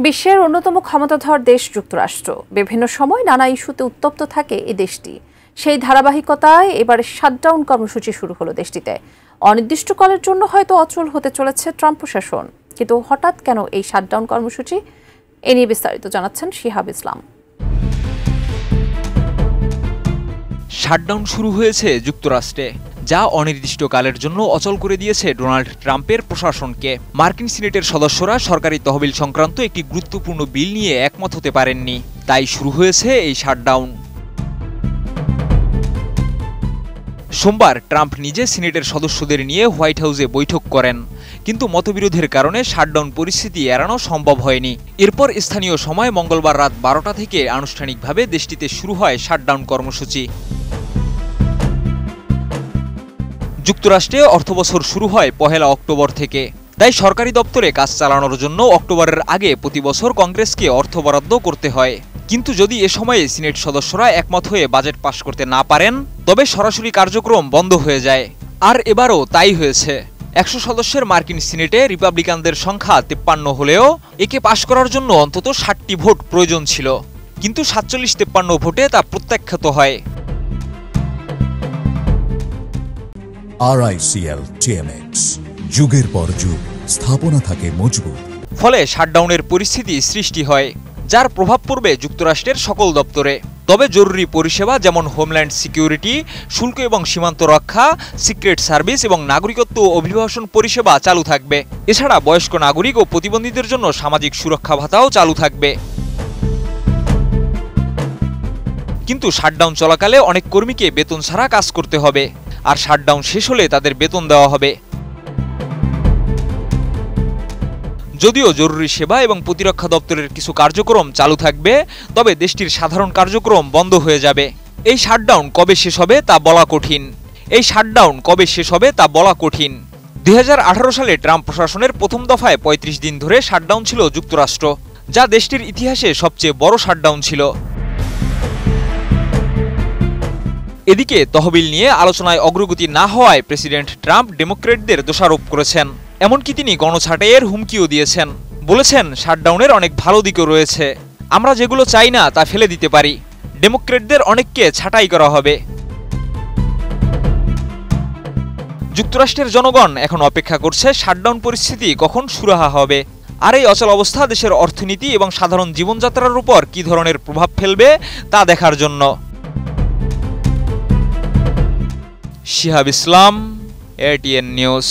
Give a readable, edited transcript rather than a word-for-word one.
বিশ্বের অন্যতম ক্ষমতাধর দেশ যুক্তরাষ্ট্র বিভিন্ন সময় নানা ইস্যুতে উত্তপ্ত থাকে এই দেশটি। সেই ধারাবাহিকতায় এবারে শাটডাউন কর্মসূচি শুরু হলো দেশটিতে। অনির্দিষ্টকালের জন্য হয়তো অচল হতে চলেছে ট্রাম্প প্রশাসন, কিন্তু হঠাৎ কেন এই শাটডাউন কর্মসূচি, এ নিয়ে বিস্তারিত জানাচ্ছেন শিহাব ইসলাম। শাটডাউন শুরু হয়েছে যুক্তরাষ্ট্রে, যা অনির্দিষ্টকালের জন্য অচল করে দিয়েছে ডোনাল্ড ট্রাম্পের প্রশাসনকে। মার্কিন সিনেটের সদস্যরা সরকারি তহবিল সংক্রান্ত একটি গুরুত্বপূর্ণ বিল নিয়ে একমত হতে পারেননি, তাই শুরু হয়েছে এই শাটডাউন। সোমবার ট্রাম্প নিজে সিনেটের সদস্যদের নিয়ে হোয়াইট হাউসে বৈঠক করেন, কিন্তু মতবিরোধের কারণে শাটডাউন পরিস্থিতি এড়ানো সম্ভব হয়নি। এরপর স্থানীয় সময় মঙ্গলবার রাত 12টা থেকে আনুষ্ঠানিকভাবে দেশটিতে শুরু হয় শাটডাউন কর্মসূচি। যুক্তরাষ্ট্রে অর্থবছর শুরু হয় 1 অক্টোবর থেকে, তাই সরকারি দপ্তরে কাজ চালানোর জন্য অক্টোবরের আগে প্রতি বছর কংগ্রেসকে অর্থ বরাদ্দ করতে হয়। কিন্তু যদি এ সময়ে সিনেট সদস্যরা একমত হয়ে বাজেট পাশ করতে না পারেন, তবে সরাসরি কার্যক্রম বন্ধ হয়ে যায়। আর এবারও তাই হয়েছে। 100 সদস্যের মার্কিন সিনেটে রিপাবলিকানদের সংখ্যা 53 হলেও একে পাশ করার জন্য অন্তত 60টি ভোট প্রয়োজন ছিল, কিন্তু 47-53 ভোটে তা প্রত্যাখ্যাত হয়। RICL TMX, যুগের পর যুগ স্থাপনা থাকে মজবুত। ফলে শাটডাউনের পরিস্থিতি সৃষ্টি হয়, যার প্রভাব পড়বে যুক্তরাষ্ট্রের সকল দপ্তরে। তবে জরুরি পরিষেবা যেমন হোমল্যান্ড সিকিউরিটি, শুল্ক এবং সীমান্ত রক্ষা, সিক্রেট সার্ভিস এবং নাগরিকত্ব ও অভিবাসন পরিষেবা চালু থাকবে। এছাড়া বয়স্ক নাগরিক ও প্রতিবন্ধীদের জন্য সামাজিক সুরক্ষা ভাতাও চালু থাকবে। কিন্তু শাটডাউন চলাকালে অনেক কর্মীকে বেতন ছাড়া কাজ করতে হবে, আর শাটডাউন শেষ হলে তাদের বেতন দেওয়া হবে। যদিও জরুরি সেবা এবং প্রতিরক্ষা দপ্তরের কিছু কার্যক্রম চালু থাকবে, তবে দেশটির সাধারণ কার্যক্রম বন্ধ হয়ে যাবে। এই শাটডাউন কবে শেষ হবে তা বলা কঠিন। 2018 সালে ট্রাম্প প্রশাসনের প্রথম দফায় 35 দিন ধরে শাটডাউন ছিল যুক্তরাষ্ট্র, যা দেশটির ইতিহাসে সবচেয়ে বড় শাটডাউন ছিল। এদিকে তহবিল নিয়ে আলোচনায় অগ্রগতি না হওয়ায় প্রেসিডেন্ট ট্রাম্প ডেমোক্র্যাটদের দোষারোপ করেছেন। এমনকি তিনি গণছাঁটাইয়ের হুমকিও দিয়েছেন। বলেছেন, শাটডাউনের অনেক ভালো দিকও রয়েছে, আমরা যেগুলো চাই না তা ফেলে দিতে পারি। ডেমোক্র্যাটদের অনেককে ছাঁটাই করা হবে। যুক্তরাষ্ট্রের জনগণ এখন অপেক্ষা করছে শাটডাউন পরিস্থিতি কখন সুরাহা হবে, আর এই অচল অবস্থা দেশের অর্থনীতি এবং সাধারণ জীবনযাত্রার উপর কী ধরনের প্রভাব ফেলবে তা দেখার জন্য। শিহাব ইসলাম, ATN নিউজ।